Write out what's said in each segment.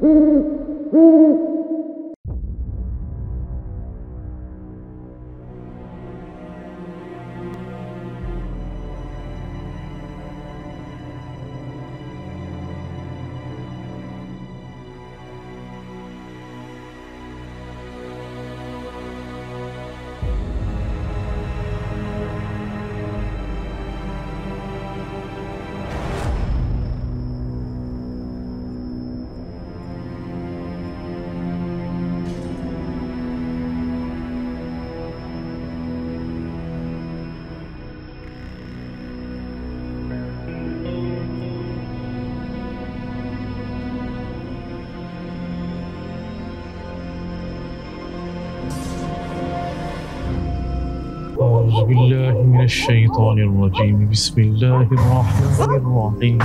बिस्मिल्लाहिर्रहमानिर्रहीम बिस्मिल्लाहिर्रहमानिर्रहीम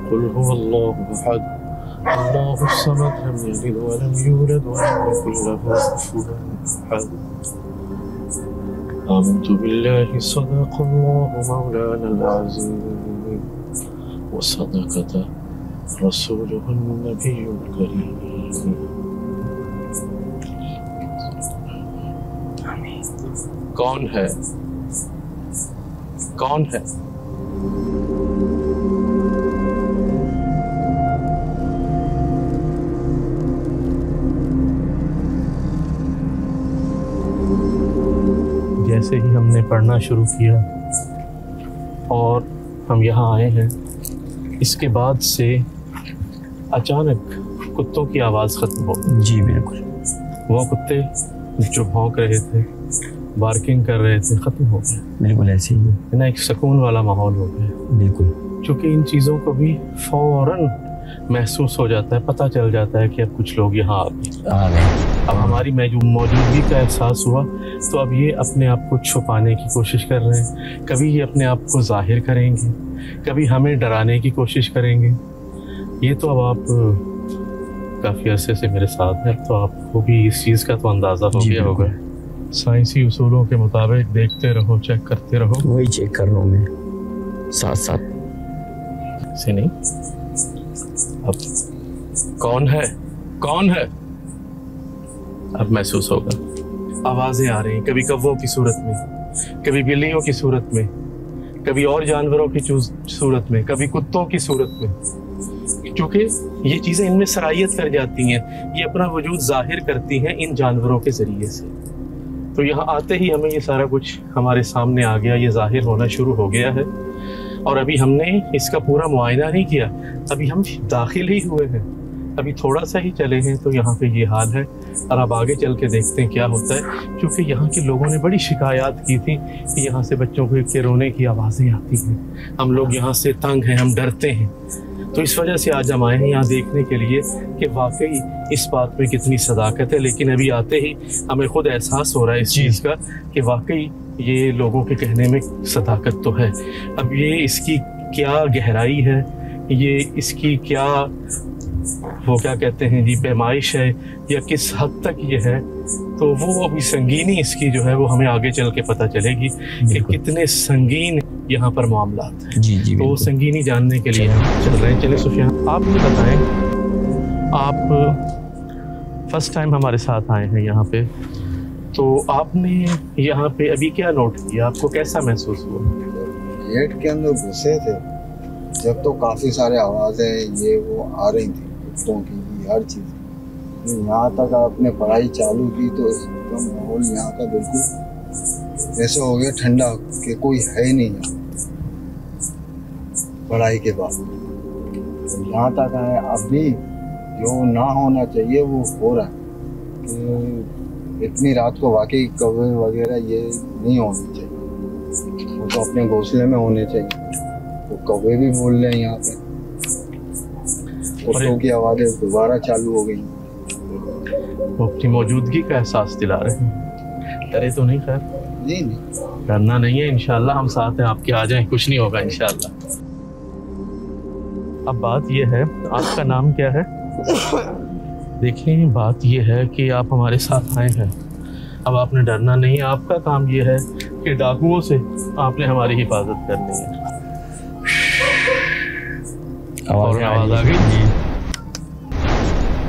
कुल हुवल्लाहु अहद अल्लाहुस समद लम यलिद व लम यूलद व लम यकुल लहु कुफुवन अहद आमनतु बिल्लाहि सदaqallahu मौलाना अज़ीम व सदक़त रसूलुहुन नबियुल करीम। कौन है? कौन है? जैसे ही हमने पढ़ना शुरू किया और हम यहाँ आए हैं, इसके बाद से अचानक कुत्तों की आवाज़ ख़त्म हो गई। जी बिल्कुल। वो कुत्ते जो भौंक रहे थे, बार्किंग कर रहे थे, ख़त्म हो गए। बिल्कुल ऐसे ही है ना, एक सुकून वाला माहौल हो गया। बिल्कुल। क्योंकि इन चीज़ों को भी फ़ौरन महसूस हो जाता है, पता चल जाता है कि अब कुछ लोग यहाँ आ गए। अब हमारी मौजूदगी का एहसास हुआ तो अब ये अपने आप को छुपाने की कोशिश कर रहे हैं। कभी ये अपने आप को जाहिर करेंगे, कभी हमें डराने की कोशिश करेंगे। ये तो अब आप काफ़ी अरसे से मेरे साथ हैं, तो आपको भी इस चीज़ का तो अंदाज़ा हो गया होगा। साइंसी उसूलों के मुताबिक देखते रहो, चेक करते रहो। वही चेक कर रहा हूँ मैं साथ साथ से नहीं। अब कौन है? कौन है? अब महसूस होगा। आवाज़ें आ रही हैं, कभी कौवों की सूरत में, कभी बिल्लियों की सूरत में, कभी और जानवरों की सूरत में, कभी कुत्तों की सूरत में। क्योंकि ये चीज़ें इनमें सराहियत कर जाती हैं, ये अपना वजूद जाहिर करती हैं इन जानवरों के ज़रिए से। तो यहाँ आते ही हमें ये सारा कुछ हमारे सामने आ गया, ये जाहिर होना शुरू हो गया है। और अभी हमने इसका पूरा मुआयना नहीं किया, अभी हम दाखिल ही हुए हैं, अभी थोड़ा सा ही चले हैं तो यहाँ पे ये हाल है। और अब आगे चल के देखते हैं क्या होता है। क्योंकि यहाँ के लोगों ने बड़ी शिकायत की थी कि यहाँ से बच्चों के रोने की आवाज़ें आती हैं, हम लोग यहाँ से तंग हैं, हम डरते हैं। तो इस वजह से आज हम आए हैं यहाँ देखने के लिए कि वाकई इस बात में कितनी सदाकत है। लेकिन अभी आते ही हमें खुद एहसास हो रहा है इस चीज़ का कि वाकई ये लोगों के कहने में सदाकत तो है। अब ये इसकी क्या गहराई है, ये इसकी क्या वो क्या कहते हैं जी पैमाइश है, या किस हद तक ये है, तो वो अभी संगीनी इसकी जो है वो हमें आगे चल के पता चलेगी कि कितने संगीन यहाँ पर मामलात हैं। जी तो वो संगीनी जानने के लिए हम चल रहे हैं। चले सुफियान, आप मुझे बताएं, आप फर्स्ट टाइम हमारे साथ आए हैं यहाँ पे, तो आपने यहाँ पे अभी क्या नोट किया, आपको कैसा महसूस हुआ? गेट के अंदर घुसे थे जब तो काफ़ी सारे आवाज़ें ये वो आ रही थी, कुत्तों की, हर चीज़। यहाँ तक आपने पढ़ाई चालू की तो एकदम माहौल यहाँ का बिल्कुल ऐसे हो गया ठंडा कि कोई है ही नहीं यहाँ पढ़ाई के बाद। तो यहाँ तक आए, अभी जो ना होना चाहिए वो हो रहा है कि इतनी रात को वाकई कौवे वगैरह ये नहीं होने चाहिए, वो तो अपने घोंसले में होने चाहिए। तो कौवे भी बोल रहे हैं यहाँ पे, कुत्तों की आवाज़ें दोबारा चालू हो गई। वो अपनी मौजूदगी का एहसास दिला रहे हैं। डरे तो नहीं? खैर नहीं, डरना नहीं है, इंशाल्लाह हम साथ हैं आपके, आ जाएं, कुछ नहीं होगा इंशाल्लाह। अब बात ये है, आपका नाम क्या है? देखें, बात ये है कि आप हमारे साथ आए हैं, अब आपने डरना नहीं है। आपका काम ये है कि डाकुओं से आपने हमारी हिफाजत करनी है। आवाज़ आ गई?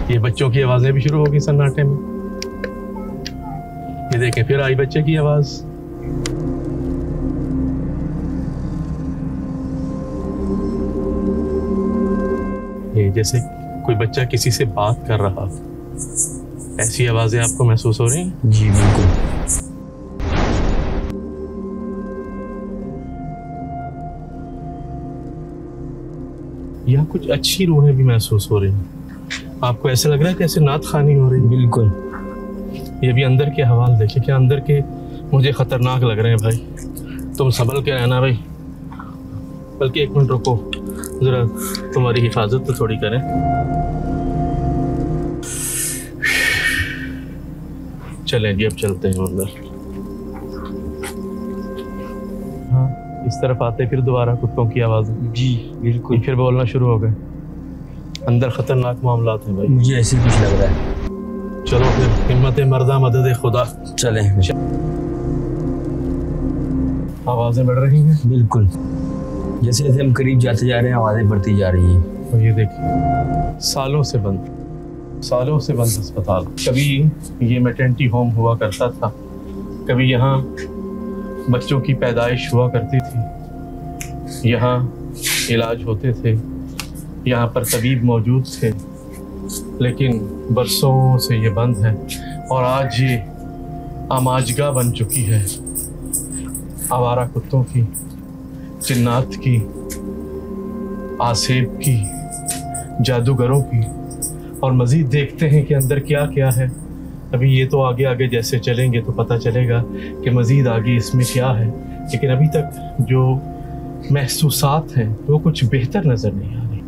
ये बच्चों की आवाजें भी शुरू होगी सन्नाटे में। ये देखें फिर आई बच्चे की आवाज। ये जैसे कोई बच्चा किसी से बात कर रहा, ऐसी आवाजें आपको महसूस हो रही हैं? जी बिल्कुल। या कुछ अच्छी रूहें भी महसूस हो रही हैं? आपको ऐसा लग रहा है कैसे नात खानी हो रही है? बिल्कुल। ये भी अंदर के हवाल देखिए, क्या अंदर के मुझे खतरनाक लग रहे हैं भाई। तुम संभल के रहना भाई, बल्कि एक मिनट रुको जरा, तुम्हारी हिफाजत तो थोड़ी करें। चलें जी अब चलते हैं अंदर। हाँ इस तरफ आते फिर दोबारा कुत्तों की आवाज। जी बिल्कुल। फिर बोलना शुरू हो गए। अंदर खतरनाक मामलात हैं भाई। मुझे ऐसे कुछ लग रहा है। चलो फिर हिम्मत मर्दा मदद खुदा। चले। आवाजें बढ़ रही हैं। बिल्कुल, जैसे जैसे हम करीब जाते जा रहे हैं आवाजें बढ़ती जा रही हैं। और ये देखिए सालों से बंद अस्पताल। कभी ये मैटरनिटी होम हुआ करता था, कभी यहाँ बच्चों की पैदाइश हुआ करती थी, यहाँ इलाज होते थे, यहाँ पर तबीब मौजूद थे, लेकिन बरसों से ये बंद है। और आज ये आमाजगा बन चुकी है आवारा कुत्तों की, जिन्नात की, आसेब की, जादूगरों की। और मज़ीद देखते हैं कि अंदर क्या क्या है। अभी ये तो आगे आगे जैसे चलेंगे तो पता चलेगा कि मज़ीद आगे इसमें क्या है, लेकिन अभी तक जो महसूसात हैं वो कुछ बेहतर नज़र नहीं आ रही।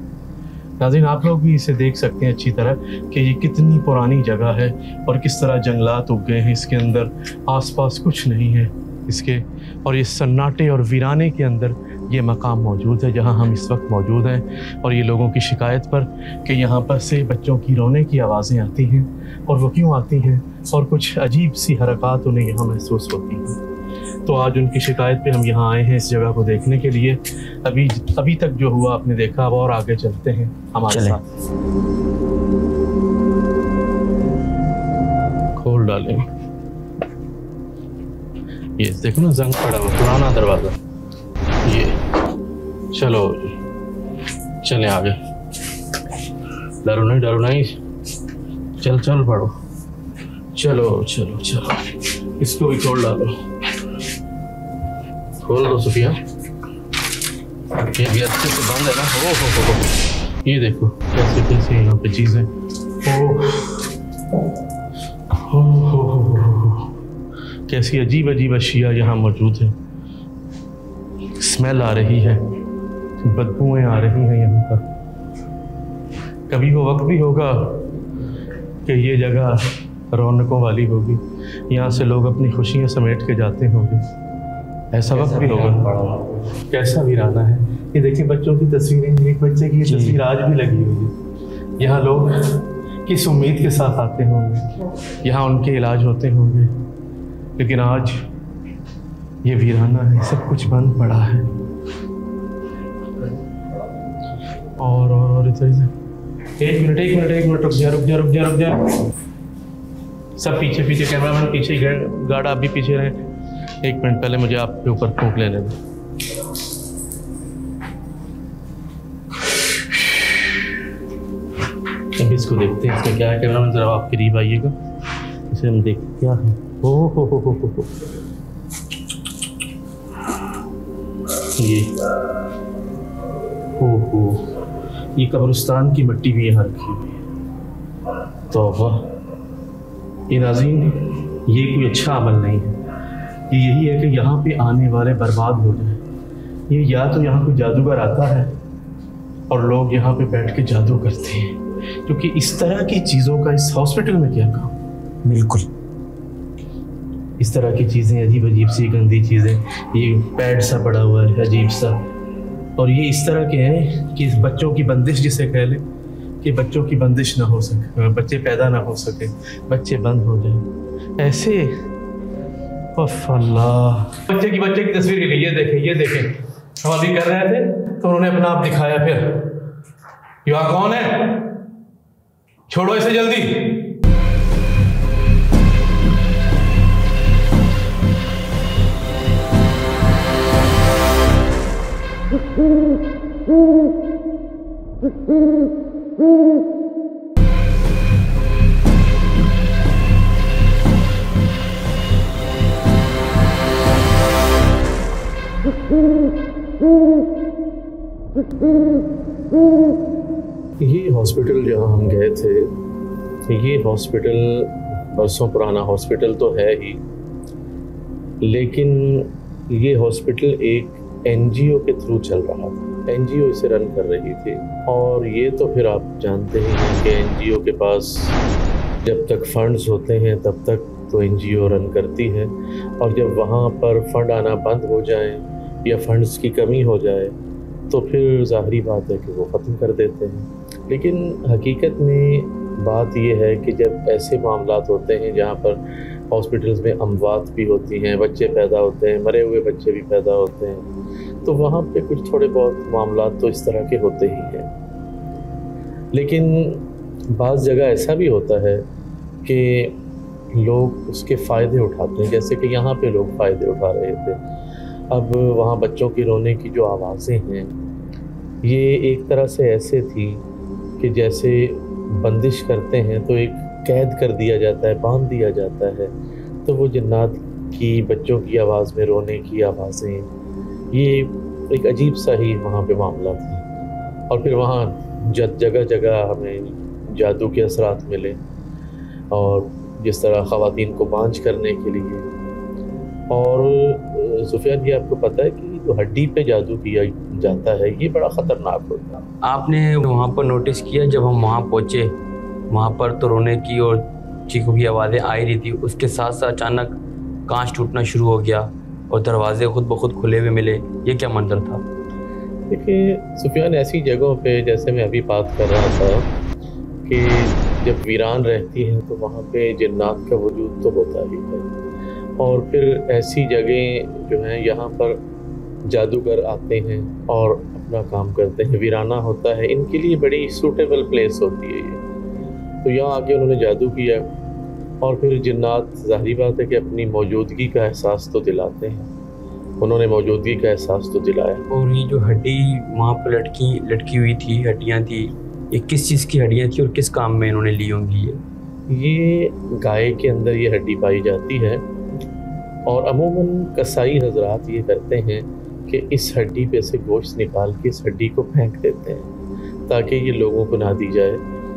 नाज़रीन आप लोग भी इसे देख सकते हैं अच्छी तरह कि ये कितनी पुरानी जगह है और किस तरह जंगलात उग गए हैं इसके अंदर, आसपास कुछ नहीं है इसके। और ये सन्नाटे और वीराने के अंदर ये मकाम मौजूद है जहाँ हम इस वक्त मौजूद हैं। और ये लोगों की शिकायत पर कि यहाँ पर से बच्चों की रोने की आवाज़ें आती हैं, और वो क्यों आती हैं और कुछ अजीब सी हरकत उन्हें यहाँ महसूस होती हैं। तो आज उनकी शिकायत पे हम यहाँ आए हैं इस जगह को देखने के लिए। अभी तक जो हुआ आपने देखा, अब और आगे चलते हैं हमारे साथ। खोल डालें। ये देखो ना जंग पड़ा हुआ पुराना दरवाजा। ये चलो चलें आगे। डरो नहीं चल पड़ो। चलो इसको भी खोल डालो। खोल दो सुफिया, ये भी अच्छे से बंद है ना। हो ये देखो कैसे यहाँ पे चीजें। कैसी अजीब अशिया यहाँ मौजूद है। स्मेल आ रही है, बदबूएं आ रही हैं यहाँ पर। कभी वो वक्त भी होगा कि ये जगह रौनकों वाली होगी, यहाँ से लोग अपनी खुशियाँ समेट के जाते होंगे। ऐसा वक्त भी होगा। कैसा वीराना है। ये देखिए बच्चों की तस्वीरें, एक बच्चे की ये तस्वीर आज भी लगी हुई है। यहाँ लोग किस उम्मीद के साथ आते होंगे, यहाँ उनके इलाज होते होंगे, लेकिन आज ये वीराना है, सब कुछ बंद पड़ा है। और इधर एक मिनट रुक जा। सब पीछे कैमरामैन पीछे, गार्ड आप भी पीछे रहे। एक मिनट पहले मुझे आपके ऊपर फूंक लेने दें। अब इसको देखते हैं इसमें क्या है। कैमरामैन जरा आप करीब आइएगा, इसे हम देख क्या है। हो ये कब्रिस्तान की मिट्टी भी यहाँ रखी हुई है। तौबा, ये नाज़रीन ये कोई अच्छा अमल नहीं है। ये यही है कि यहाँ पे आने वाले बर्बाद हो जाए। ये या तो यहाँ कोई जादूगर आता है और लोग यहाँ पे बैठ के जादू करते हैं, क्योंकि इस तरह की चीज़ों का इस हॉस्पिटल में क्या काम। बिल्कुल इस तरह की चीज़ें, अजीब सी गंदी चीज़ें, ये पैड सा पड़ा हुआ है अजीब सा, और ये इस तरह के हैं कि बच्चों की बंदिश जिसे कह लें, कि बच्चों की बंदिश ना हो सके, बच्चे पैदा ना हो सके, बच्चे बंद हो जाए ऐसे। अल्लाह, बच्चे की तस्वीर के लिए ये देखें हम अभी कर रहे थे तो उन्होंने अपना आप दिखाया। फिर यहाँ कौन है? छोड़ो इसे जल्दी। ये हॉस्पिटल जहाँ हम गए थे, ये हॉस्पिटल बरसों पुराना हॉस्पिटल तो है ही, लेकिन ये हॉस्पिटल एक एनजीओ के थ्रू चल रहा था। एनजीओ इसे रन कर रही थी। और ये तो फिर आप जानते ही हैं कि एनजीओ के पास जब तक फंड्स होते हैं तब तक तो एनजीओ रन करती है, और जब वहाँ पर फंड आना बंद हो जाए या फंड्स की कमी हो जाए तो फिर ज़ाहरी बात है कि वो ख़त्म कर देते हैं। लेकिन हकीकत में बात ये है कि जब ऐसे मामलात होते हैं जहाँ पर हॉस्पिटल्स में अमवात भी होती हैं, बच्चे पैदा होते हैं, मरे हुए बच्चे भी पैदा होते हैं, तो वहाँ पे कुछ थोड़े बहुत मामलात तो इस तरह के होते ही हैं। लेकिन बाज़ जगह ऐसा भी होता है कि लोग उसके फ़ायदे उठाते हैं, जैसे कि यहाँ पे लोग फ़ायदे उठा रहे थे। अब वहाँ बच्चों की रोने की जो आवाज़ें हैं, ये एक तरह से ऐसे थी कि जैसे बंदिश करते हैं तो एक कैद कर दिया जाता है, बांध दिया जाता है, तो वो जिन्नात की बच्चों की आवाज़ में रोने की आवाज़ें, ये एक अजीब सा ही वहाँ पे मामला था। और फिर वहाँ जगह जगह हमें जादू के असरात मिले, और जिस तरह ख़वातीन को बांझ करने के लिए। और सुफियान जी, आपको पता है कि जो हड्डी पे जादू किया जाता है ये बड़ा ख़तरनाक होता है। आपने वहाँ पर नोटिस किया, जब हम वहाँ पहुँचे वहाँ पर तो रोने की और चीखों की आवाज़ें आ रही थी, उसके साथ साथ अचानक कांच टूटना शुरू हो गया और दरवाजे खुद ब खुद खुले हुए मिले। ये क्या मंजर था? देखिए सुफियान, ऐसी जगहों पे जैसे मैं अभी बात कर रहा था कि जब वीरान रहती हैं तो वहाँ पे जिन्नात का वजूद तो होता ही है, और फिर ऐसी जगह जो हैं यहाँ पर जादूगर आते हैं और अपना काम करते हैं, वीराना होता है, इनके लिए बड़ी सूटेबल प्लेस होती है ये। तो यहाँ आके उन्होंने जादू किया, और फिर जिन्नात ज़ाहिरी बात है कि अपनी मौजूदगी का एहसास तो दिलाते हैं, उन्होंने मौजूदगी का एहसास तो दिलाया। और ये जो हड्डी वहाँ पर लटकी हुई थी, हड्डियाँ थी, ये किस चीज़ की हड्डियाँ थी और किस काम में इन्होंने ली होंगी? ये गाय के अंदर ये हड्डी पाई जाती है, और अमूमन कसाई हजरात ये करते हैं कि इस हड्डी पे से गोश्त निकाल के इस हड्डी को फेंक देते हैं ताकि ये लोगों को ना दी जाए,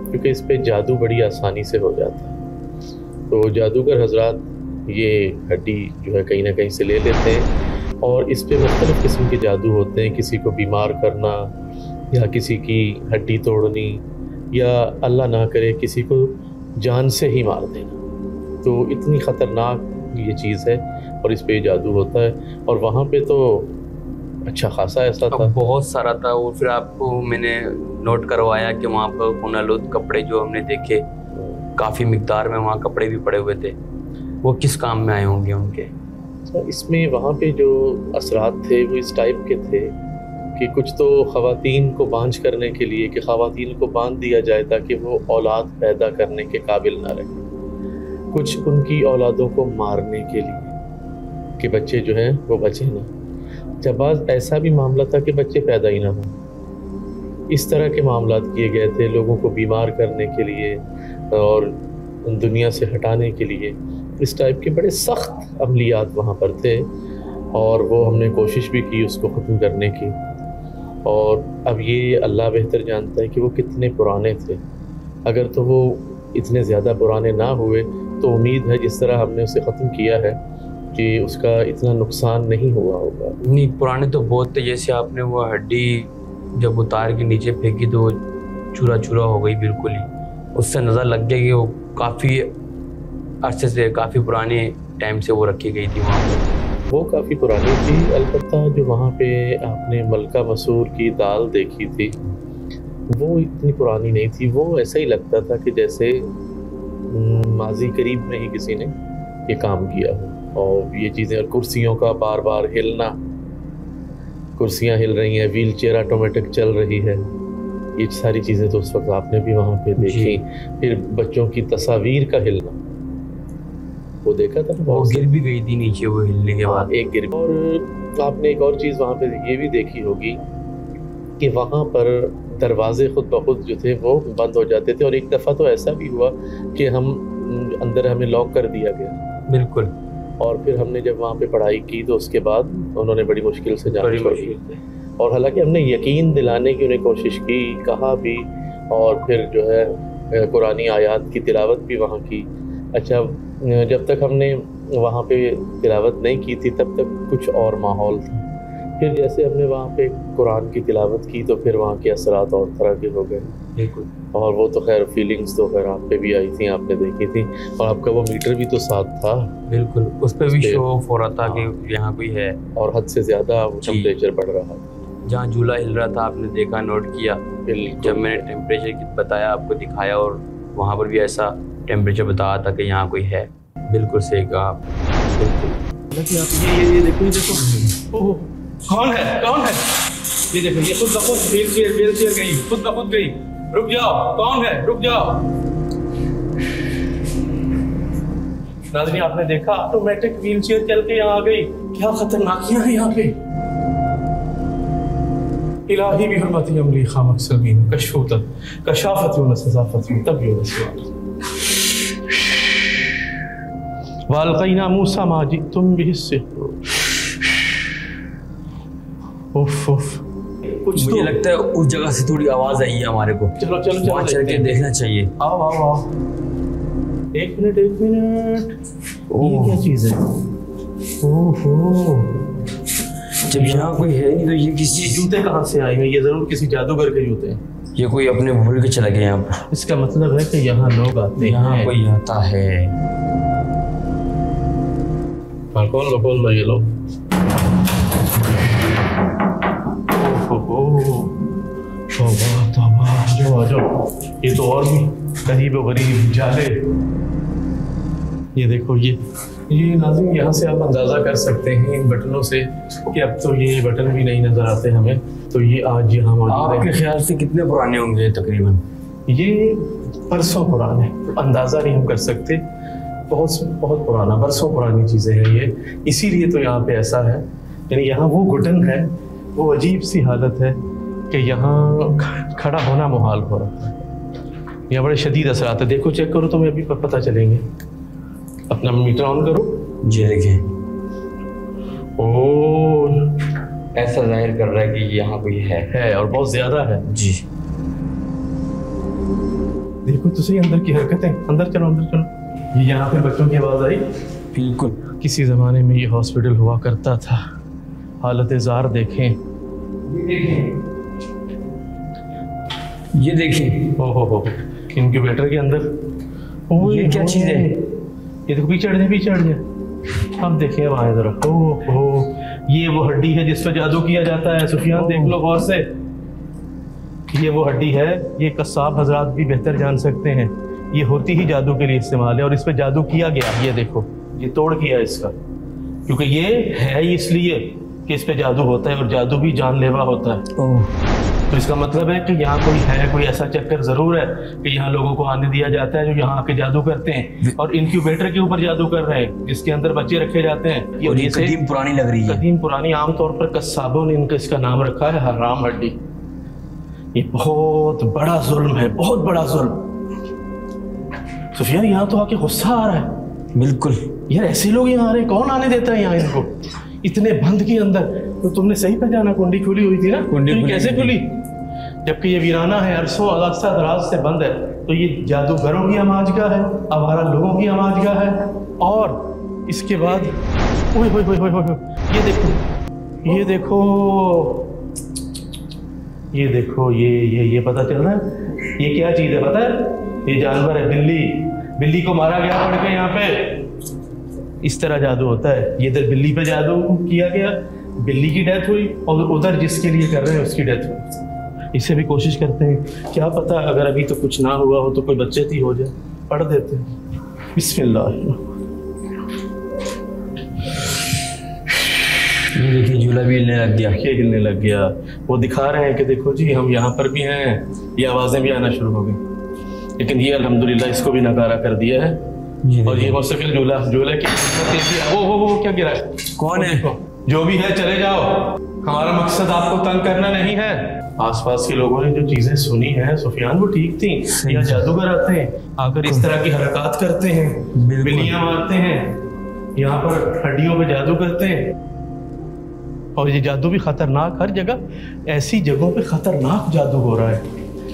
क्योंकि इस पे जादू बड़ी आसानी से हो जाता है। तो जादूगर हजरात ये हड्डी जो है कहीं ना कहीं से ले लेते हैं, और इस पे मुख्तलिफ़ किस्म के जादू होते हैं, किसी को बीमार करना या किसी की हड्डी तोड़नी, या अल्लाह ना करे किसी को जान से ही मार देना। तो इतनी ख़तरनाक ये चीज़ है, और इस पे जादू होता है। और वहाँ पे तो अच्छा खासा ऐसा था, बहुत सारा था। और फिर आपको मैंने नोट करवाया कि वहाँ पर खुनालुद कपड़े जो हमने देखे, काफ़ी मिकदार में वहाँ कपड़े भी पड़े हुए थे, वो किस काम में आए होंगे उनके? इसमें वहाँ पे जो असरात थे वो इस टाइप के थे कि कुछ तो ख़वातीन को बांझ करने के लिए, कि ख़वातीन को बांध दिया जाए ताकि वो औलाद पैदा करने के काबिल ना रहे, कुछ उनकी औलादों को मारने के लिए कि बच्चे जो हैं वो बचे ना। जब बाज़ ऐसा भी मामला था कि बच्चे पैदा ही ना हो, इस तरह के मामलात किए गए थे लोगों को बीमार करने के लिए और दुनिया से हटाने के लिए। इस टाइप के बड़े सख्त अमलियात वहाँ पर थे, और वो हमने कोशिश भी की उसको ख़त्म करने की। और अब ये अल्लाह बेहतर जानता है कि वो कितने पुराने थे। अगर तो वो इतने ज़्यादा पुराने ना हुए तो उम्मीद है जिस तरह हमने उसे ख़त्म किया है कि उसका इतना नुकसान नहीं हुआ होगा। नहीं, पुराने तो बहुत थे। जैसे आपने वो हड्डी जब उतार के नीचे फेंकी तो वो चूरा चूरा हो गई बिल्कुल ही, उससे नज़र लग गया कि वो काफ़ी अरसे से, काफ़ी पुराने टाइम से वो रखी गई थी वहाँ पर। वो काफ़ी पुरानी थी। अलबत्ता जो वहाँ पे आपने मलका मसूर की दाल देखी थी वो इतनी पुरानी नहीं थी। वो ऐसा ही लगता था कि जैसे माजी करीब में ही किसी ने ये काम किया हो। और ये चीज़ें, और कुर्सियों का बार बार हिलना, कुर्सियाँ हिल रही हैं, व्हील चेयर ऑटोमेटिक चल रही है, ये सारी चीज़ें तो उस वक्त आपने भी वहाँ पे देखी। फिर बच्चों की तस्वीर का हिलना, वो देखा था, वो गिर भी गई थी नीचे वो हिलने के बाद। एक गिर। और आपने एक और चीज़ वहाँ पे ये भी देखी होगी कि वहाँ पर दरवाजे खुद ब खुद जो थे वो बंद हो जाते थे, और एक दफ़ा तो ऐसा भी हुआ कि अंदर हमें लॉक कर दिया गया। बिल्कुल। और फिर हमने जब वहाँ पे पढ़ाई की तो उसके बाद उन्होंने बड़ी मुश्किल से जाना छोड़ी, और हालांकि हमने यकीन दिलाने की उन्हें कोशिश की, कहा भी, और फिर जो है कुरानी आयात की तिलावत भी वहाँ की। अच्छा, जब तक हमने वहाँ पे तिलावत नहीं की थी तब तक कुछ और माहौल था। फिर जैसे हमने वहाँ पे कुरान की तिलावत की तो फिर वहाँ के असरात और तरह के हो गए। बिल्कुल। और वो तो खैर फीलिंग्स तो खैर आप पे भी आई थी, आपने देखी थी, और आपका वो मीटर भी तो साथ था। बिल्कुल, उस पर भी शो ऑफ हो रहा था कि यहाँ कोई है, और हद से ज़्यादा टेम्परेचर बढ़ रहा था। जहाँ झूला हिल रहा था आपने देखा, नोट किया। जब मैंने टेम्परेचर बताया, आपको दिखाया, और वहाँ पर भी ऐसा टेम्परेचर बताया था कि यहाँ कोई है। बिल्कुल सही कहा आप। बिल्कुल। ये देखो ओह, कौन है? ये देखो, ये खुद ब खुद व्हील चेयर गई, खुद ब खुद गई। रुक जाओ, कौन है? रुक जाओ। नाज़रीन, आपने देखा ऑटोमेटिक व्हील चेयर चल के यहाँ आ गई। क्या खतरनाकियां हैं यहाँ पे। इलाही भी हुर्मती अमली खामक सलमीन कशफूतत कशाफत व सजाफत तब यो वालकैना मूसा माजितुम बिहिस्सिह्र। उफ उफ, कुछ मुझे लगता है उस जगह से थोड़ी आवाज आई है हमारे को। चलो चलो वहाँ चल के देखना चाहिए। आओ आओ आओ। एक मिनट ये क्या चीज है? ओहो, जब यहाँ कोई है नहीं तो ये किसी जूते कहाँ से आए हैं? ये जरूर किसी जादूगर के जूते हैं। ये कोई अपने भूल के चला गया यहाँ पर। इसका मतलब है कि यहाँ लोग आते हैं, यहाँ कोई आता है। खोल लो ये लोग। ये तो और भी गरीब गरीब जाले। ये देखो, ये नाज़रीन, यहाँ से आप अंदाज़ा कर सकते हैं इन बटनों से कि अब तो ये बटन भी नहीं नज़र आते हमें। तो ये आज यहाँ मौजूद है। आपके ख्याल से कितने पुराने होंगे तकरीबन? ये बरसों पुराने, अंदाज़ा नहीं हम कर सकते। बहुत बहुत पुराना, बरसों पुरानी चीज़ें हैं ये। इसीलिए तो यहाँ पे ऐसा है, यानी यहाँ वो घुटन है, वो अजीब सी हालत है कि यहाँ खड़ा होना मुहाल हो रहा है। यहाँ बड़े शदीद असरात है। देखो, चेक करो, तुम्हें अभी पता चलेंगे। अपना मीटर ऑन करो। जी देखें, ओह, ऐसा जाहिर कर रहा है कि यहाँ कोई है और बहुत ज़्यादा है। जी देखो तो सही अंदर की हरकतें। अंदर चलो, अंदर चलो। ये यहाँ पे बच्चों की आवाज़ आई। बिल्कुल, किसी ज़माने में ये हॉस्पिटल हुआ करता था। हालत ज़ार देखें, ये देखें। ओहो, इनक्यूबेटर के अंदर। ओह, ये क्या चीज़ है? ये देखो, पीछे चढ़ जाए। अब देखिए वहाँ जरा। ओहो, ये वो हड्डी है जिस पर जादू किया जाता है। सुफियान, देख लो गौर से। ये वो हड्डी है, ये कस्साब हजरात भी बेहतर जान सकते हैं। ये होती ही जादू के लिए इस्तेमाल है, और इस पर जादू किया गया। ये देखो, ये तोड़ किया इसका, क्योंकि ये है ही इसलिए कि इस पे जादू होता है, और जादू भी जानलेवा होता है। तो इसका मतलब है कि यहाँ कोई है, कोई ऐसा चक्कर जरूर है कि यहाँ लोगों को आने दिया जाता है जो यहाँ आके जादू करते हैं, और इनक्यूबेटर के ऊपर जादू कर रहे हैं जिसके अंदर बच्चे रखे जाते हैं। और ये कदीम पुरानी लग रही है। कदीम पुरानी, आमतौर पर कस्साबों ने इनका इसका नाम रखा है हराम हड्डी। ये बहुत बड़ा जुल्म है, बहुत बड़ा जुल्म। सुफियान, यहाँ तो आके गुस्सा आ रहा है। बिल्कुल यार, ऐसे लोग यहाँ आ रहे हैं, कौन आने देता है यहाँ इनको इतने बंद के अंदर? तो तुमने सही पहचाना, कुंडी खुली हुई थी ना। कुंडी कैसे खुली? जबकि ये वीराना है, अरसों अरसा दराज से बंद है। तो ये जादूगरों की आमाजगाह है, आवारा लोगों की आमाजगाह है। और इसके बाद ओए होए होए होए होए, ये देखो, ये देखो, ये देखो, ये पता चल रहा है ये क्या चीज़ है? पता है? ये जानवर है, बिल्ली को मारा गया पड़ के। यहाँ पे इस तरह जादू होता है। ये इधर बिल्ली पे जादू किया गया, बिल्ली की डेथ हुई, और उधर जिसके लिए कर रहे हैं उसकी डेथ हुई। इसे भी कोशिश करते हैं, क्या पता अगर अभी तो कुछ ना हुआ हो तो कोई बच्चेती हो जाए। पढ़ देते हैं। बिस्मिल्लाह। ये देखिए झूला भी हिलने लग गया। ये हिलने लग गया। वो दिखा रहे हैं कि देखो जी हम यहाँ पर भी हैं, ये आवाज़ें भी आना शुरू हो गई। लेकिन ये अल्हम्दुलिल्लाह इसको भी नकारा कर दिया है। और ये मुस्तकिल झूले की तेजी। वो क्या गिरा है? कौन है? जो भी है चले जाओ, हमारा मकसद आपको तंग करना नहीं है। आसपास के लोगों ने जो चीजें सुनी हैं सुफियान वो ठीक थी। या जादूगर आते हैं आकर इस तरह की हरकत करते हैं, बिल्लियां मारते हैं, यहाँ पर हड्डियों पे जादू करते हैं। और ये जादू भी खतरनाक, हर जगह ऐसी जगहों पे खतरनाक जादू हो रहा है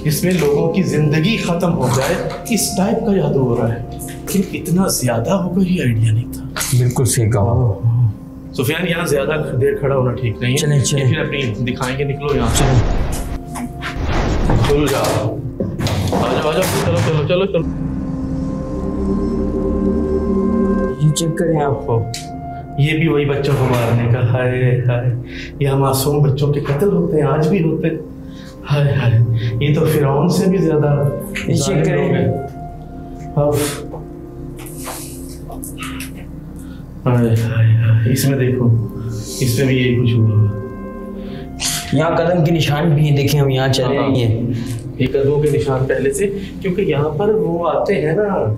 जिसमें लोगों की जिंदगी खत्म हो जाए, इस टाइप का जादू हो रहा है। लेकिन इतना ज्यादा होगा ये आइडिया नहीं था। बिल्कुल सही कहा सुफियान, यहाँ ज्यादा देर खड़ा होना ठीक नहीं है। चलें। फिर अपनी दिखाएंगे, निकलो यहाँ से, चलो जाओ, आ जाओ, चलो। ये चेक करें आपको, ये भी वही बच्चों को मारने का। हाय हाय, यहाँ मासूम बच्चों के कत्ल होते हैं, आज भी होते हैं। हाय हाय, ये तो फिरौन से भी ज्यादा। ये चेक करें। हाय हाय, इसमें देखो, इसमें भी यही कुछ हुआ। यहाँ कदम के निशान भी हैं, देखें हम यहाँ चले हैं। ये कदमों के निशान पहले से, क्योंकि यहाँ पर वो आते हैं ना,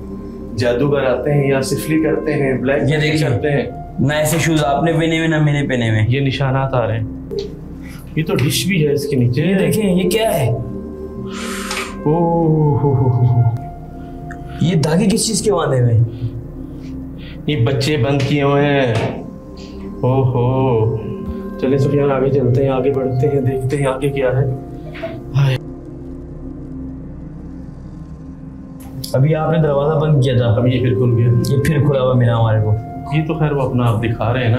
जादूगर आते हैं, या सिफली करते हैं, ब्लैक ये देखिए करते हैं। ना ऐसे शूज आपने पहने हुए ना मैंने पहने हुए। ये निशानात आ रहे हैं। ये तो डिश भी है इसके नीचे, ये देखें, ये क्या है? ये धागे किस चीज के बांधे हुए? ये बच्चे बंद किए हुए हैं। ओहो, चलिए सुफियान आगे चलते हैं, आगे बढ़ते हैं, देखते हैं आगे क्या है। अभी आपने दरवाजा बंद किया था, अभी ये फिर खुल गया। ये फिर खुला हुआ मिला हमारे को। ये तो खैर वो अपना आप दिखा रहे हैं ना।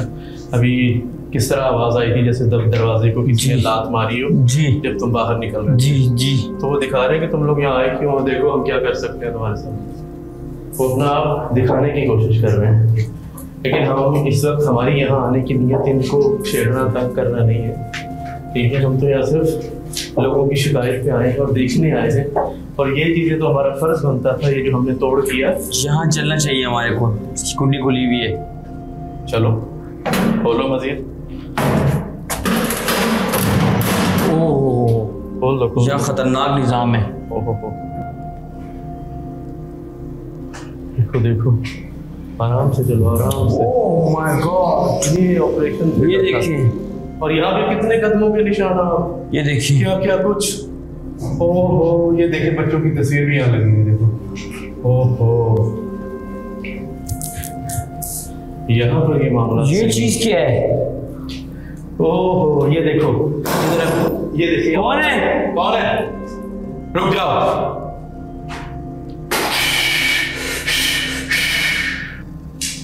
अभी किस तरह आवाज आई थी, जैसे दरवाजे को किसी ने लात मारी हो जी, जब तुम बाहर निकल रहे जी। तो वो दिखा रहे हैं कि तुम लोग यहाँ आए क्यों, देखो हम क्या कर सकते हैं तुम्हारे साथ। वो अपना आप दिखाने की कोशिश कर रहे हैं। लेकिन हम इस वक्त, हमारी यहाँ आने की नीयत इनको छेड़ना, तंग करना नहीं है। ठीक है, हम तो यहाँ सिर्फ लोगों की शिकायत पे आए हैं और देखने आए थे। और ये चीजें तो हमारा फर्ज बनता था, ये जो हमने तोड़ किया। यहाँ चलना चाहिए हमारे को, कुंडी खुली हुई है। चलो खोलो मजीद। खोल दो। यहाँ खतरनाक निजाम है। देखो आराम से चलो, आराम से। ओह माय गॉड, ये ऑपरेशन, ये देखिए। और यहाँ पे कितने कदमों के निशान, ये देखिए क्या कुछ। ओहो, ये देखिए बच्चों की तस्वीर भी यहाँ लगी हुई, देखो। ओहो, यहाँ पर ये मामला, ये चीज क्या है? ओहो, ये देखो, ये देखिए। कौन है? रुक जाओ।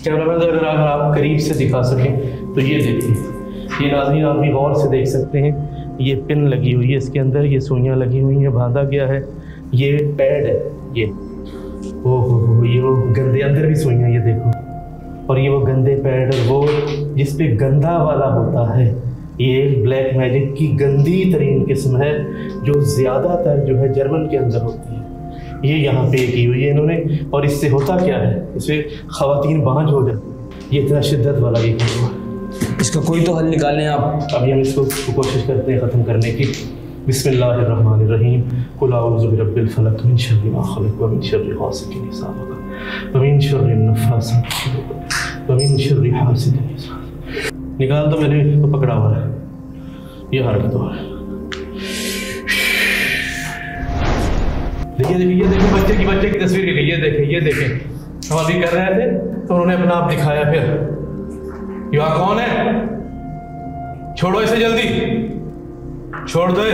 कैमरामैन अगर आप करीब से दिखा सकें तो ये देखिए, ये नाज़रीन आप भी गौर से देख सकते हैं। ये पिन लगी हुई है इसके अंदर, ये सुइयां लगी हुई हैं, बांधा गया है। ये पैड है, ये ओहो, ये वो गंदे, अंदर भी सुइयां, ये देखो। और ये वो गंदे पैड, वो जिस पे गंदा वाला होता है, ये ब्लैक मैजिक की गंदी तरीन किस्म है जो ज़्यादातर जो है जर्मन के अंदर होती है। ये यहाँ पे की हुई है इन्होंने। और इससे होता क्या है, इससे ख़वातीन बांझ हो जाती। ये इतना शिद्दत वाला ये हुआ। इसका कोई तो हल निकालें आप। अभी हम इसको कोशिश करते हैं ख़त्म करने की। बिस्मिल्लाहिर्रहमानिर्रहीम। कुल अऊज़ु बिरब्बिल फलक मिन शर्रि मा खलक़ व मिन शर्रि गासिकिन इज़ा वक़ब व मिन शर्रि नफ़्फ़ासाति फ़िल उक़द व मिन शर्रि हासिदिन इज़ा हसद। निकाल दो, मैंने तो पकड़ा हुआ है, ये हरकत हो रहा है। देखिए ये देखिए बच्चे की तस्वीर की, ये देखें। हम अभी कर रहे थे तो उन्होंने अपना आप दिखाया। फिर ये कौन है? छोड़ो इसे, जल्दी छोड़ दे।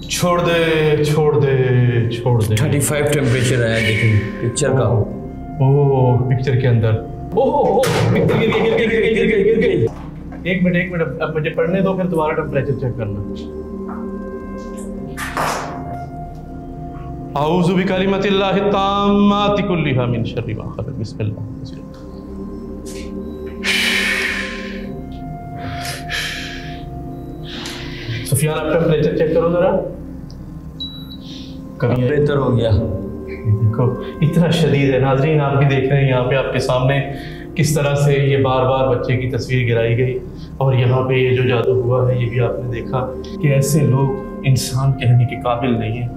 35 टेम्परेचर आया, देखिए पिक्चर का। ओह, पिक्चर के अंदर, ओह पिक्चर गिर गई। एक मिनट, अब मुझे पढ़ने दो, फिर तुम्हारा टेम्परेचर चेक करना। आऊज़ु बिकलिमतिल्लाहि ताम्माति कुल्लिहा मिन शर्रि मा खलक़। बिस्मिल्लाह। सुफियान आप टेम्परेचर चेक करो जरा। कभी बेहतर हो गया। देखो इतना शदीद है। नाजरीन आप भी देख रहे हैं यहाँ पे आपके सामने किस तरह से ये बार बार बच्चे की तस्वीर गिराई गई। और यहाँ पे ये जो जादू हुआ है ये भी आपने देखा कि ऐसे लोग इंसान कहने के काबिल नहीं है,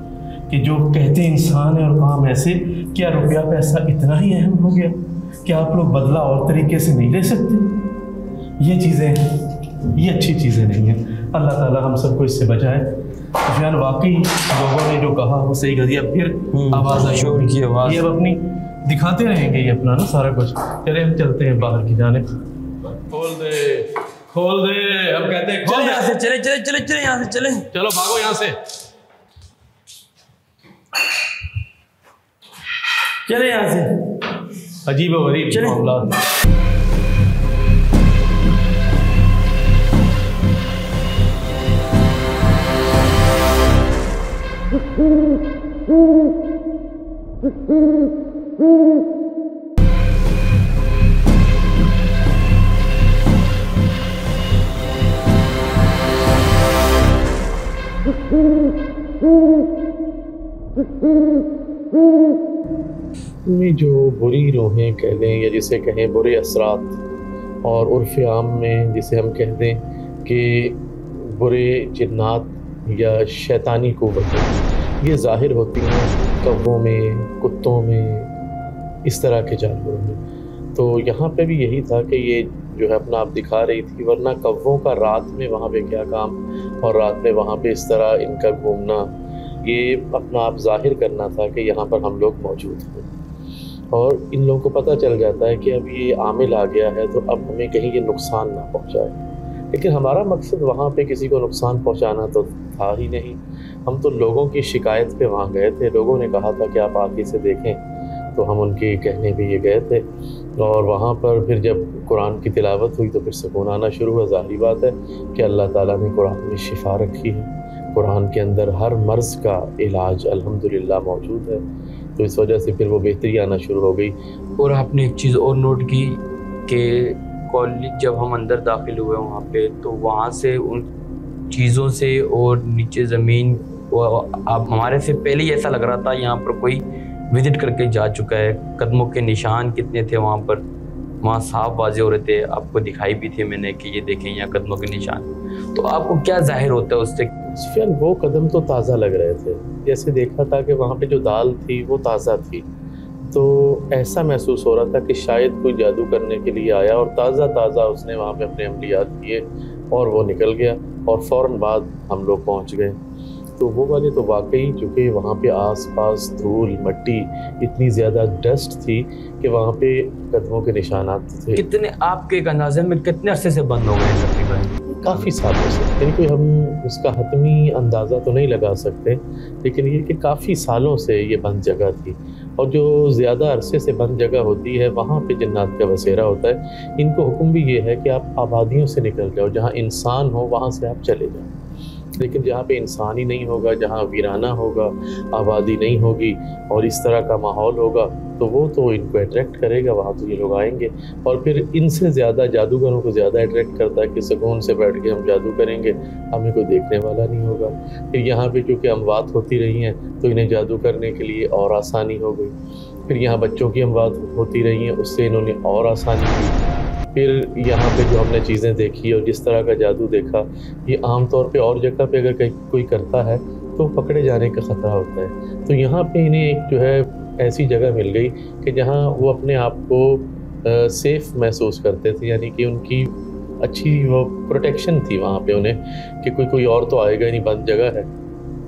कि जो कहते इंसान है और काम ऐसे। क्या रुपया पैसा इतना ही अहम हो गया कि आप लोग बदला और तरीके से नहीं ले सकते? ये चीज़ें, ये अच्छी चीज़ें नहीं हैं। अल्लाह ताला हम सबको इससे बचाए। सुफियान, वाकई लोगों ने जो कहा वो सही कहा। अब फिर आवाज़ आई, शोर की आवाज़। ये अब अपनी दिखाते रहेंगे ये अपना ना सारा कुछ। चले हम चलते हैं बाहर की जाने। खोल दे, खोल दे, हम कहते हैं चले यहाँ से, चले चले चले चले यहाँ से, चले चलो भागो यहाँ से, चले यहाँ से। अजीब व गरीब चले। मामला। में जो बुरी रूहें कह लें या जिसे कहें बुरे असरात, और उर्फ़ आम में जिसे हम कह दें कि बुरे जिन्नात या शैतानी क़ुव्वतें, ये ज़ाहिर होती हैं कौवों में, कुत्तों में, इस तरह के जानवरों में। तो यहाँ पे भी यही था कि ये जो है अपना आप दिखा रही थी, वरना कौवों का रात में वहाँ पे क्या काम, और रात में वहाँ पे इस तरह इनका घूमना, ये अपना आप जाहिर करना था कि यहाँ पर हम लोग मौजूद हैं। और इन लोगों को पता चल जाता है कि अब ये आमिल आ गया है तो अब हमें कहीं ये नुकसान ना पहुँचाए। लेकिन हमारा मकसद वहाँ पे किसी को नुकसान पहुँचाना तो था ही नहीं। हम तो लोगों की शिकायत पे वहाँ गए थे। लोगों ने कहा था कि आप आके से देखें, तो हम उनके कहने पे ये गए थे। और वहाँ पर फिर जब कुरान की तिलावत हुई तो फिर सुकून आना शुरू हुआ। ज़ाहिर बात है कि अल्लाह ताला ने कुरान में शिफा रखी है। कुरान के अंदर हर मर्ज़ का इलाज अल्हम्दुलिल्लाह मौजूद है। तो इस वजह से फिर वो बेहतरी आना शुरू हो गई। और आपने एक चीज़ और नोट की कि कॉलेज जब हम अंदर दाखिल हुए वहाँ पे, तो वहाँ से उन चीज़ों से और नीचे ज़मीन, अब हमारे से पहले ही ऐसा लग रहा था यहाँ पर कोई विज़िट करके जा चुका है। कदमों के निशान कितने थे वहाँ पर, वहाँ साफ वाज़े हो रहे थे। आपको दिखाई भी थे मैंने कि ये देखें यहाँ कदमों के निशान। तो आपको क्या जाहिर होता है उससे? सुफियान, वो कदम तो ताज़ा लग रहे थे। जैसे देखा था कि वहाँ पे जो दाल थी वो ताज़ा थी, तो ऐसा महसूस हो रहा था कि शायद कोई जादू करने के लिए आया और ताज़ा ताज़ा उसने वहाँ पे अपने अमलियात किए और वो निकल गया। और फ़ौरन बाद हम लोग पहुँच गए। तो वो वाले तो वाकई, चूँकि वहाँ पे आसपास धूल मिट्टी इतनी ज़्यादा डस्ट थी कि वहाँ पे कदमों के निशानात थे। कितने, आपके एक अंदाजे में कितने अरसे से बंद हो गए तकरीबन? काफ़ी सालों से, यानी कोई हम उसका हतमी अंदाज़ा तो नहीं लगा सकते, लेकिन ये कि काफ़ी सालों से ये बंद जगह थी। और जो ज़्यादा अरसे से बंद जगह होती है वहाँ पे जन्नत का बसेरा होता है। इनको हुक्म भी ये है कि आप आबादियों से निकल जाओ, जहाँ इंसान हो वहाँ से आप चले जाओ। लेकिन जहाँ पे इंसान ही नहीं होगा, जहाँ वीराना होगा, आबादी नहीं होगी और इस तरह का माहौल होगा, तो वो तो इनको अट्रैक्ट करेगा, वहाँ तो ये लोग आएंगे। और फिर इनसे ज़्यादा जादूगरों को ज़्यादा अट्रैक्ट करता है कि सुकून से बैठ के हम जादू करेंगे, हमें कोई देखने वाला नहीं होगा। फिर यहाँ पे चूँकि अमवात होती रही हैं तो इन्हें जादू करने के लिए और आसानी हो गई। फिर यहाँ बच्चों की अमवात होती रही हैं, उससे इन्होंने और आसानी की। फिर यहाँ पे जो हमने चीज़ें देखी और जिस तरह का जादू देखा, ये आम तौर पे और जगह पे अगर कहीं कोई करता है तो पकड़े जाने का ख़तरा होता है। तो यहाँ पे इन्हें एक जो है ऐसी जगह मिल गई कि जहाँ वो अपने आप को सेफ़ महसूस करते थे, यानी कि उनकी अच्छी वो प्रोटेक्शन थी वहाँ पे उन्हें कि कोई और तो आएगा नहीं, बंद जगह है।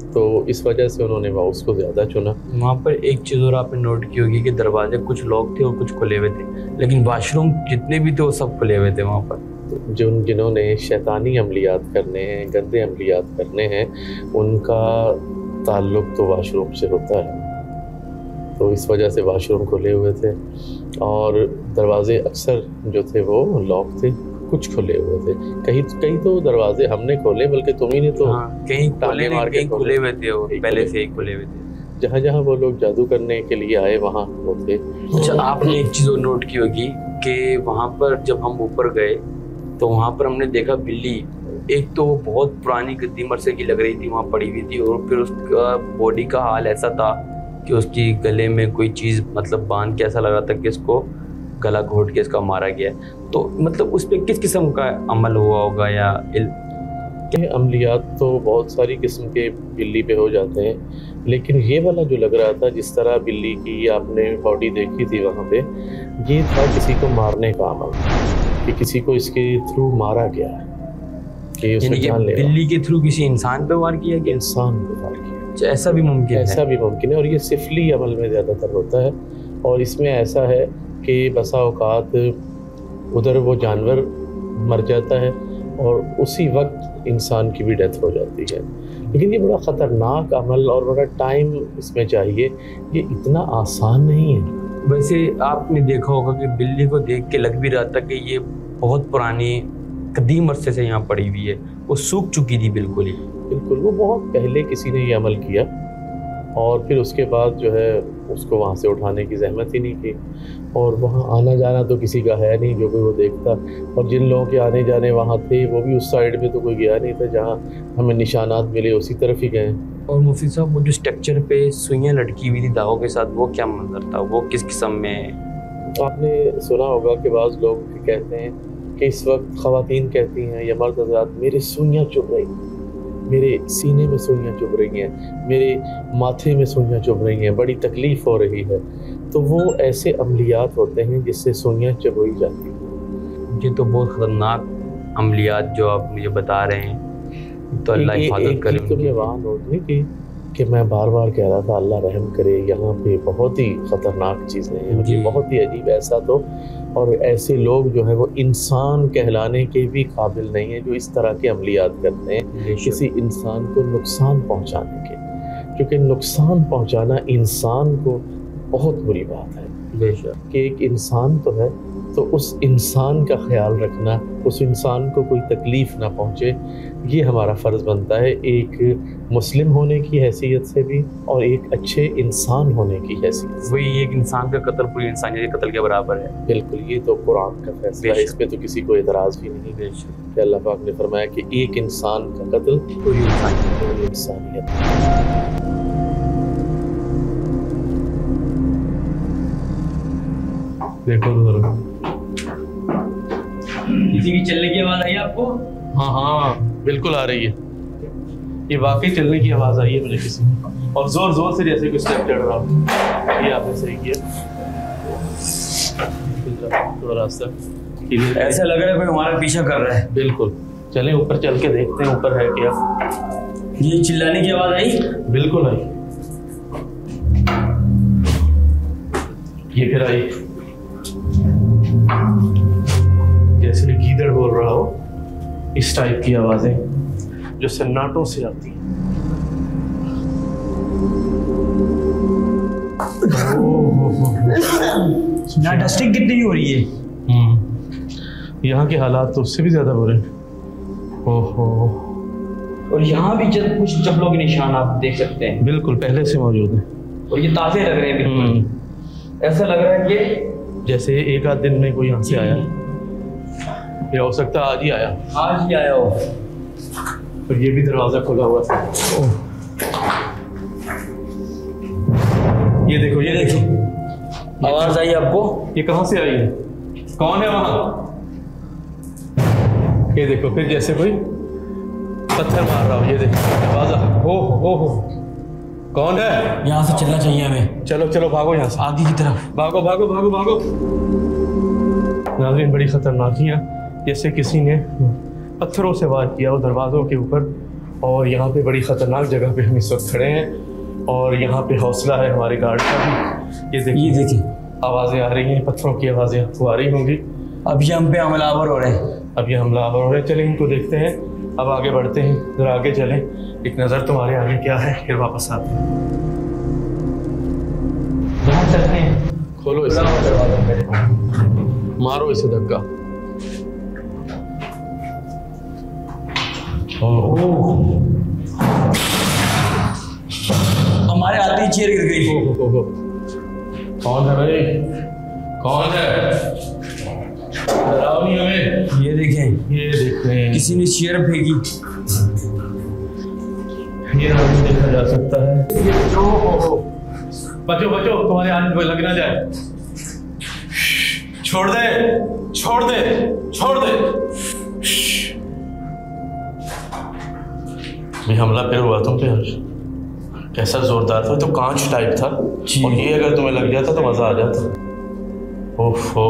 तो इस वजह से उन्होंने उसको ज़्यादा चुना। वहाँ पर एक चीज़ और आपने नोट की होगी कि दरवाजे कुछ लॉक थे और कुछ खुले हुए थे, लेकिन वाशरूम जितने भी थे वो सब खुले हुए थे वहाँ पर। तो जिन्होंने शैतानी अमलियात करने हैं, गंदे अमलियात करने हैं, उनका ताल्लुक़ तो वाशरूम से होता है। तो इस वजह से वाशरूम खुले हुए थे और दरवाजे अक्सर जो थे वो लॉक थे, कुछ खुले हुए थे। कहीं तो दरवाजे हमने खोले, बल्कि तुम्ही ने तो कहीं खोले नहीं, कहीं खुले हुए थे, वो पहले से ही खुले हुए थे। जहाँ जहाँ वो लोग जादू करने के लिए आए वहाँ वो थे। अच्छा, आपने एक चीज़ और नोट की होगी कि वहाँ पर जब हम ऊपर गए तो वहाँ पर हमने देखा बिल्ली, एक तो वो बहुत पुरानी गद्दी मरसे की लग रही थी, वहाँ पड़ी हुई थी, और फिर उसका बॉडी का हाल ऐसा था कि उसकी गले में कोई चीज़ मतलब बांध के ऐसा लग रहा था कि इसको गला घोट के इसका मारा गया। तो मतलब उस पर किस किस्म का अमल हुआ होगा या अमलियात तो बहुत सारी किस्म के बिल्ली पे हो जाते हैं, लेकिन ये वाला जो लग रहा था, जिस तरह बिल्ली की आपने बॉडी देखी थी वहाँ पे, ये था किसी को मारने का अमल, कि किसी को इसके थ्रू मारा गया है, कि उसने जान लिया। बिल्ली के थ्रू किसी इंसान पे वार किया गया? इंसान पे वार किया। ऐसा भी मुमकिन है? ऐसा भी मुमकिन है, और ये सिफली अमल में ज़्यादातर होता है। और इसमें ऐसा है कि बसा औकात उधर वो जानवर मर जाता है और उसी वक्त इंसान की भी डेथ हो जाती है। लेकिन ये बड़ा ख़तरनाक अमल और बड़ा टाइम इसमें चाहिए, ये इतना आसान नहीं है। वैसे आपने देखा होगा कि बिल्ली को देख के लग भी रहा था कि ये बहुत पुरानी कदीम अरसे से यहाँ पड़ी हुई है, वो सूख चुकी थी बिल्कुल ही। बिल्कुल, वो बहुत पहले किसी ने ये अमल किया और फिर उसके बाद जो है उसको वहाँ से उठाने की जहमत ही नहीं की, और वहाँ आना जाना तो किसी का है नहीं जो कोई वो देखता, और जिन लोगों के आने जाने वहाँ थे वो भी उस साइड में तो कोई गया नहीं था, जहाँ हमें निशानात मिले उसी तरफ ही गए। और मुफ्ती साहब, वो जो स्ट्रक्चर पे सुइयाँ लटकी हुई थी दागों के साथ, वो क्या मंजर था? वो किस किस्म में? आपने सुना होगा कि बाज़ लोग कहते हैं कि इस वक्त ख़वातीन कहती हैं या मर्द हज़रात, मेरे सुइयाँ चुभ रही, मेरे सीने में सुइयाँ चुभ रही हैं, मेरे माथे में सुइयाँ चुभ रही हैं, बड़ी तकलीफ़ हो रही है। तो वो ऐसे अमलियात होते हैं जिससे सुइयाँ चुभई जाती हैं। ये तो बहुत ख़तरनाक अमलियात जो आप मुझे बता रहे हैं, तो अल्लाह हिफाजत करे। तो मैं वहाँ नोट नहीं की कि मैं बार बार कह रहा था अल्लाह रहम करे, यहाँ पे बहुत ही ख़तरनाक चीज़ें हैं, ये बहुत ही अजीब। ऐसा तो, और ऐसे लोग जो है वो इंसान कहलाने के भी काबिल नहीं है जो इस तरह के अमलियात करते हैं किसी इंसान को नुकसान पहुँचाने के, क्योंकि नुकसान पहुँचाना इंसान को बहुत बुरी बात है। बेशक कि एक इंसान तो है, तो उस इंसान का ख्याल रखना, उस इंसान को कोई तकलीफ़ ना पहुँचे, ये हमारा फ़र्ज़ बनता है, एक मुस्लिम होने की हैसियत से भी और एक अच्छे इंसान होने की हैसियत से। वही एक इंसान का कत्ल पूरी इंसानियत के कत्ल के बराबर है। बिल्कुल, ये तो कुरान का फैसला है, इस पे तो किसी को एतराज़ भी नहीं है कि अल्लाह पाक ने फरमाया कि एक इंसान का कत्ल पूरी इंसानियत। देखो तो किसी की चलने की आवाज़ आई आपको? हाँ हाँ बिल्कुल आ रही है, ये वाकई चलने की आवाज़ आई है मुझे किसी, और जोर जोर से जैसे कुछ स्टेप चढ़ रहा हूँ। ये आपने सही किया, थोड़ा रास्ता ऐसा लग रहा है कोई हमारा पीछा कर रहा है। बिल्कुल, चलें ऊपर चल के देखते हैं ऊपर है क्या। ये चिल्लाने की आवाज़ आई? बिल्कुल आई, ये फिर आई जैसे गीदड़ बोल रहा हो, इस टाइप की आवाजें जो सन्नाटों से आती हैं। यहाँ डस्टिंग कितनी हो रही है? यहाँ के हालात तो उससे भी ज्यादा बुरे। ओहो, और यहाँ भी कुछ चप्पलों के निशान आप देख सकते हैं। बिल्कुल पहले से मौजूद है, और ये ताज़े लग रहे हैं बिल्कुल। ऐसा लग रहा है कि जैसे एक आध दिन में कोई यहाँ से आया, या हो सकता है आज ही आया, आज ही आया हो। और ये भी दरवाजा खुला हुआ था। ये देखो, ये देखो, आवाज आई आपको? ये कहाँ से आई है? कौन है वहां? ये देखो, फिर जैसे कोई पत्थर मार रहा हो। ये देखो दरवाजा, हो कौन है? यहाँ से चलना चाहिए हमें। चलो चलो भागो यहाँ से, आगे की तरफ भागो भागो भागो भागो। नाज़रीन, बड़ी खतरनाकियाँ, जैसे किसी ने पत्थरों से वार किया हो दरवाज़ों के ऊपर, और यहाँ पे बड़ी ख़तरनाक जगह पे हम इस वक्त खड़े हैं, और यहाँ पे हौसला है हमारे गार्ड का भी। ये देखिए आवाज़ें आ रही हैं, पत्थरों की आवाज़ें आपको आ रही होंगी। अब ये हम पे हमलावर हो रहे हैं, अब ये हमलावर हो रहे हैं। चलें इनको देखते हैं, अब आगे बढ़ते हैं, जरा आगे चलें, एक नज़र तुम्हारे आगे क्या है, फिर वापस आते हैं। यहाँ चलते हैं। खोलो इसे, मारो इसे धक्का। हमारे आते ही चेयर गिर गई। कौन है भाई? कौन है? डराओ नहीं हमें। ये देखें, ये देखें, किसी ने चेयर फेंकी। ये नहीं देखा जा सकता है। बचो बचो, तुम्हारे हाथ में लग ना जाए। छोड़ दे, छोड़ दे, छोड़ दे। ये हमला फिर हुआ तुम पे आज? कैसा जोरदार था, तो कांच टाइप था। और ये अगर तुम्हें लग जाता तो मजा आ जाता। ओहो,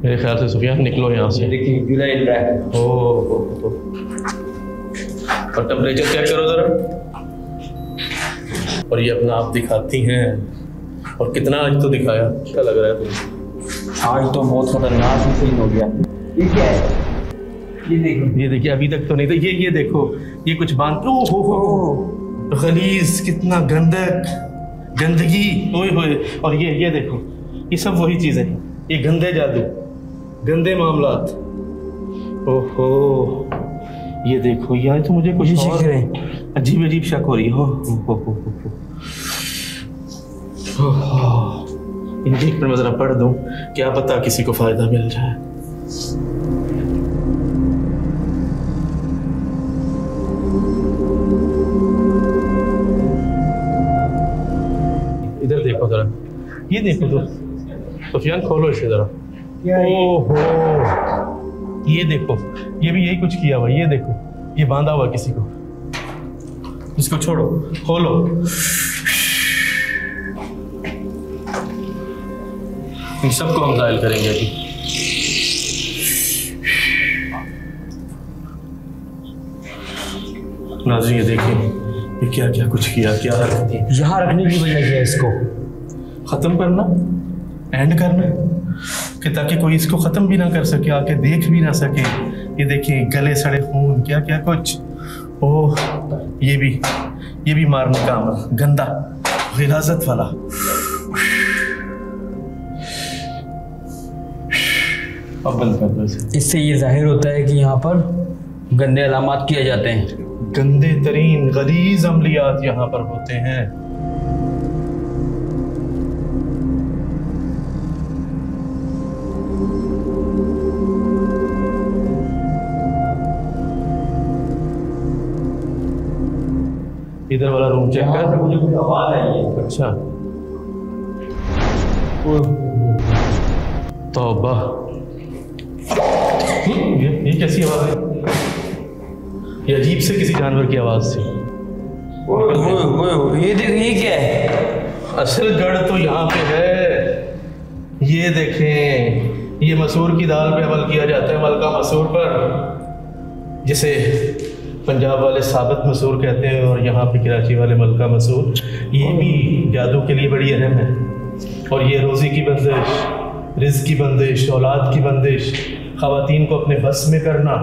मेरे ख्याल से सुफियान निकलो यहाँ से। देखिए जुलाई हिल रहा है। ओह, और टेम्परेचर चेक करो जरा। और ये अपना आप दिखाती हैं, और कितना आज तो दिखाया, क्या लग रहा है तुम्हें? आज तो बहुत खतरनाक फील हो गया। ये क्या है? ये देखो, ये देखिए, अभी तक तो नहीं था। ये देखो, ये कुछ बांध, ओ हो गलीज, कितना गंदगी, ओए होए। और ये देखो, ये सब वही चीजें हैं, ये गंदे जादू, गंदे मामलात। ओहो, ये देखो, यार तो मुझे कुछ और अजीब अजीब शक हो रही हो। इनकी एक मैं जरा पढ़ दूं, क्या पता किसी को फायदा मिल जाए। इधर देखो जरा, ये देखो तो सुफियान, खोलो इसे जरा। ओहो, ये देखो, ये भी यही कुछ किया हुआ। ये देखो, ये बांधा हुआ किसी को। इसको छोड़ो, खोलो। इन सबको हम जायल करेंगे अभी। नाज़रीन, ये देखिए, ये क्या क्या कुछ किया, क्या हरकत है। यहाँ रखने की वजह क्या है? इसको खत्म करना, एंड करना, कि ताकि कोई इसको खत्म भी ना कर सके, आके देख भी ना सके। ये देखिए, गले सड़े खून, क्या क्या कुछ। ओह, ये भी मारने का अमल, गंदा, गिलाजत वाला। अब बंद कर दो इसे। इससे ये जाहिर होता है कि यहाँ पर गंदे अलामात किए जाते हैं। गंदे तरीन गलीज अमलियात यहाँ पर होते हैं। इधर वाला रूम चेक कर। मुझे कुछ आवाज आई है। अच्छा, तौबा, ये कैसी आवाज है? ये अजीब से किसी जानवर की आवाज थी। ये देखिए, ये क्या है? असल गढ़ तो यहाँ पे है। ये देखें, ये मसूर की दाल पे अमल किया जाता है, मलका मसूर पर, जिसे पंजाब वाले साबित मसूर कहते हैं, और यहाँ पे कराची वाले मलका मसूर। ये भी जादू के लिए बड़ी अहम है। और ये रोज़ी की बंदिश, रिज़्क़ की बंदिश, औलाद की बंदिश, ख़वातीन को अपने बस में करना,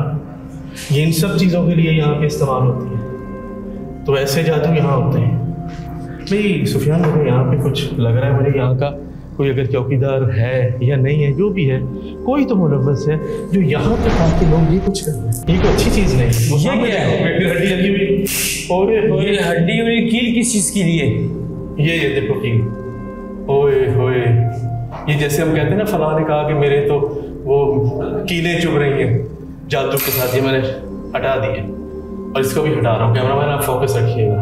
ये इन सब चीज़ों के लिए यहाँ पे इस्तेमाल होती है। तो ऐसे जादू यहाँ होते हैं। भाई सुफियान, मुझे यहाँ पे कुछ लग रहा है, मुझे यहाँ का कोई अगर चौकीदार है या नहीं है, जो भी है, कोई तो मुलव्वस है जो यहाँ तक आके लोग ये कुछ कर रहे हैं। ये कोई अच्छी चीज़ नहीं। ये क्या है? हड्डी लगी हुई, ओए ये हड्डी हुई कील किस चीज़ के लिए? ये देखो कील, ओए होए। ये जैसे हम कहते हैं ना, फलां ने कहा कि मेरे तो वो कीलें चुभ रही हैं जादू के साथ, ये मैंने हटा दिए, और इसको भी हटा रहा हूँ। कैमरा मैन, आप फोकस रखिएगा।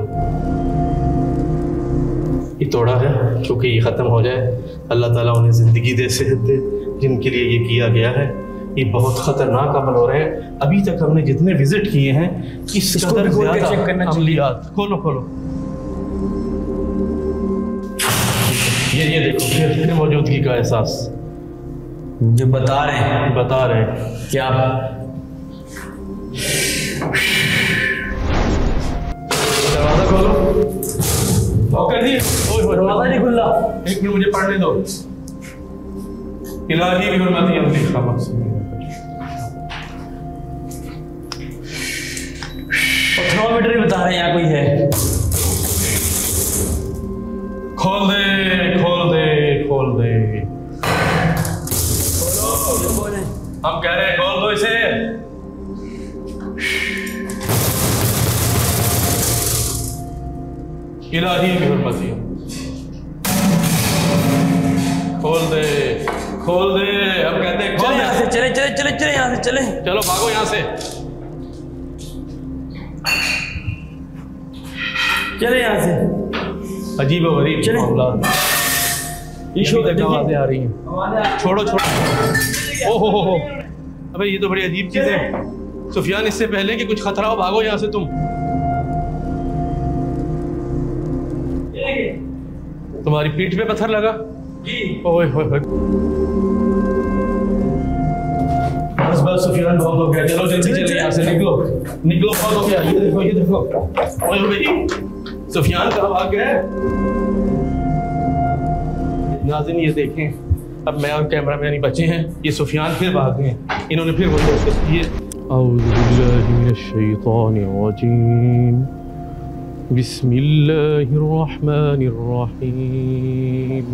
ये तोड़ा है क्योंकि ये ख़त्म हो जाए, अल्लाह ताला उन्हें ज़िंदगी दे, सेहत दे, जिनके लिए ये किया गया है। ये बहुत ख़तरनाक अमल हो रहे हैं। अभी तक हमने जितने विजिट किए हैं, इस कदर ज़्यादा अमलियात। खोलो, ये देखो, फिर मौजूदगी का एहसास। जो बता रहे हैं क्या? दरवाजा खोलो। कर दिए। दरवाजा नहीं खुल रहा। एक मिनट मुझे पढ़ने दो। इलाही भी हुर्मती अमली खमस। थर्मामीटर ही बता रहे हैं यहाँ कोई है। खोल दे। हम कह रहे हैं खोल दो इसे। इलाही भी हुर्मती। खोल दे। हम कहते हैं खोल यहाँ से चले यहाँ से चले। चलो भागो यहाँ से। चले यहाँ से। अजीब व गरीब चले। मामला। आवाजें आ रही हैं। छोड़ो छोड़ो। ओहो हो। अबे ये तो बड़ी अजीब चीज़ है। सुफियान, इससे पहले कि कुछ खतरा हो भागो यहाँ से तुम। तुम्हारी पीठ पे पत्थर लगा? ओए होए होए। बस बस सुफियान, बहुत हो गया। चलो जल्दी चलो यहाँ से, निकलो निकलो, बहुत हो गया। ये देखो ये देखो। ओए भाई, सुफियान कहाँ भाग गए? नाज़रीन ये देखें, अब मैं और कैमरामैन ही बचे हैं। ये सुफियान फिर भाग गए। इन्होंने फिर वही कोशिश की है। औज़ु बिल्लाहि मिनश शैतानिर रजीम। बिस्मिल्लाहिर रहमानिर रहीम।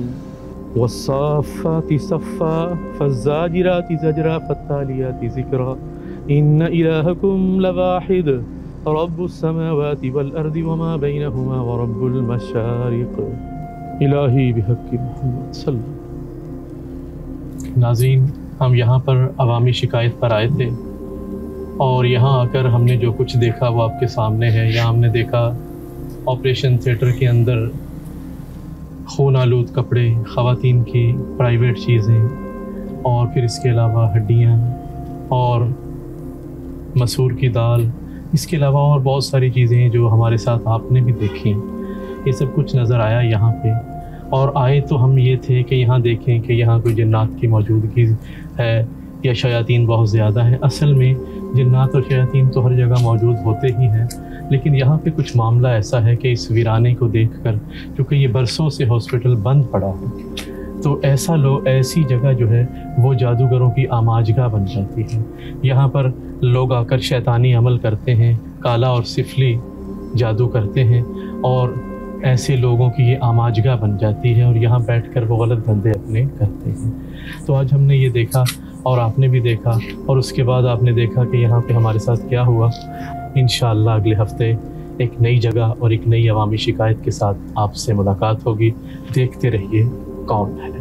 वस्साफ़ाति सफ़्फ़ा फ़ज़्ज़ाजिराति ज़जरा फ़त्तालियाति ज़िक्रा। इन्न इलाहकुम लवाहिद रब्बुस समावाति वल अर्दि वमा बैनहुमा व रब्बुल मशारिक़ इलाही बिहक़्क़ि मुहम्मद सल्लल्लाहु। नाज़रीन, हम यहाँ पर अवामी शिकायत पर आए थे और यहाँ आकर हमने जो कुछ देखा वो आपके सामने है। यहाँ हमने देखा ऑपरेशन थिएटर के अंदर खून आलूद कपड़े, ख़वातीन की प्राइवेट चीज़ें, और फिर इसके अलावा हड्डियाँ और मसूर की दाल, इसके अलावा और बहुत सारी चीज़ें जो हमारे साथ आपने भी देखी। ये सब कुछ नज़र आया यहाँ पे। और आए तो हम ये थे कि यहाँ देखें कि यहाँ कोई जन्नात की मौजूदगी है या शयातीन बहुत ज़्यादा है। असल में जन्नात और शयातीन तो हर जगह मौजूद होते ही हैं, लेकिन यहाँ पे कुछ मामला ऐसा है कि इस वीराने को देखकर, क्योंकि ये बरसों से हॉस्पिटल बंद पड़ा है, तो ऐसी जगह जो है वो जादूगरों की आमाजगाह बन जाती है। यहाँ पर लोग आकर शैतानी अमल करते हैं, काला और सिफली जादू करते हैं, और ऐसे लोगों की ये आमाजगाह बन जाती है और यहाँ बैठकर वो गलत धंधे अपने करते हैं। तो आज हमने ये देखा और आपने भी देखा, और उसके बाद आपने देखा कि यहाँ पे हमारे साथ क्या हुआ। इंशाअल्लाह अगले हफ्ते एक नई जगह और एक नई अवामी शिकायत के साथ आपसे मुलाकात होगी। देखते रहिए कौन है।